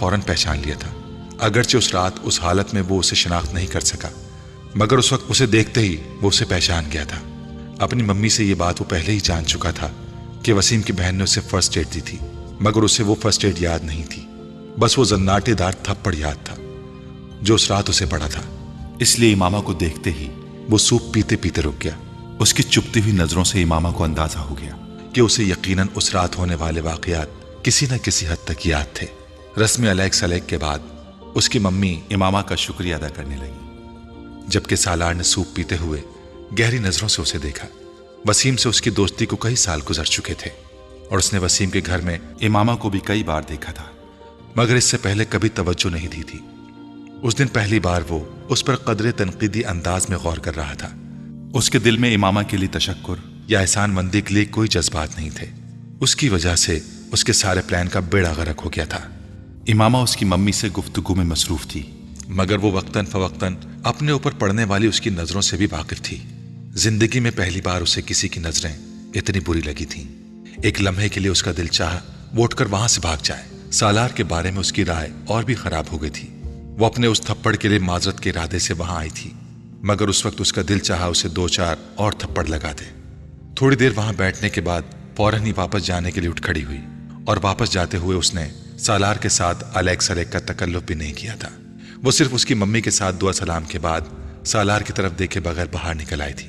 فوراً پہچان لیا تھا۔ اگرچہ اس رات اس حالت میں وہ اسے شناخت نہیں کر سکا، مگر اس وقت اسے دیکھتے ہی وہ اسے پہچان گیا تھا۔ اپنی ممی سے یہ بات وہ پہلے ہی جان چکا تھا کہ وسیم کی بہن نے اسے فرسٹ ایڈ دی تھی، مگر اسے وہ فرسٹ ایڈ یاد نہیں تھی، بس وہ زناٹے دار تھپڑ یاد تھا جو اس رات اسے پڑا تھا۔ اس لیے امامہ کو دیکھتے ہی وہ سوپ پیتے پیتے رک گیا۔ اس کی چپتی ہوئی نظروں سے امامہ کو اندازہ ہو گیا کہ اسے یقیناً اس رات ہونے والے واقعات کسی نہ کسی حد تک یاد تھے۔ رسم علیک سلیک کے بعد اس کی ممی امامہ کا شکریہ ادا کرنے لگی، جبکہ سالار نے سوپ پیتے ہوئے گہری نظروں سے اسے دیکھا۔ وسیم سے اس کی دوستی کو کئی سال گزر چکے تھے اور اس نے وسیم کے گھر میں امامہ کو بھی کئی بار دیکھا تھا، مگر اس سے پہلے کبھی توجہ نہیں دی تھی۔ اس دن پہلی بار وہ اس پر قدرے تنقیدی انداز میں غور کر رہا تھا۔ اس کے دل میں امامہ کے لیے تشکر یا احسان مندی کے لیے کوئی جذبات نہیں تھے۔ اس کی وجہ سے اس کے سارے پلان کا بیڑا غرق ہو گیا تھا۔ امامہ اس کی ممی سے گفتگو میں مصروف تھی، مگر وہ وقتاً فوقتاً اپنے اوپر پڑنے والی اس کی نظروں سے بھی واقف تھی۔ زندگی میں پہلی بار اسے کسی کی نظریں اتنی بری لگی تھیں۔ ایک لمحے کے لیے اس کا دل چاہا وہ اٹھ کر وہاں سے بھاگ جائے۔ سالار کے بارے میں اس کی رائے اور بھی خراب ہو گئی تھی۔ وہ اپنے اس تھپڑ کے لیے معذرت کے ارادے سے وہاں آئی تھی، مگر اس وقت اس کا دل چاہا اسے 2-4 اور تھپڑ لگا دے۔ تھوڑی دیر وہاں بیٹھنے کے بعد فوراً ہی واپس جانے کے لیے اٹھ کھڑی ہوئی، اور واپس جاتے ہوئے اس نے سالار کے ساتھ علیک سلیک کا تکلف بھی نہیں کیا تھا۔ وہ صرف اس کی ممی کے ساتھ دعا سلام کے بعد سالار کی طرف دیکھے بغیر باہر نکل آئی تھی۔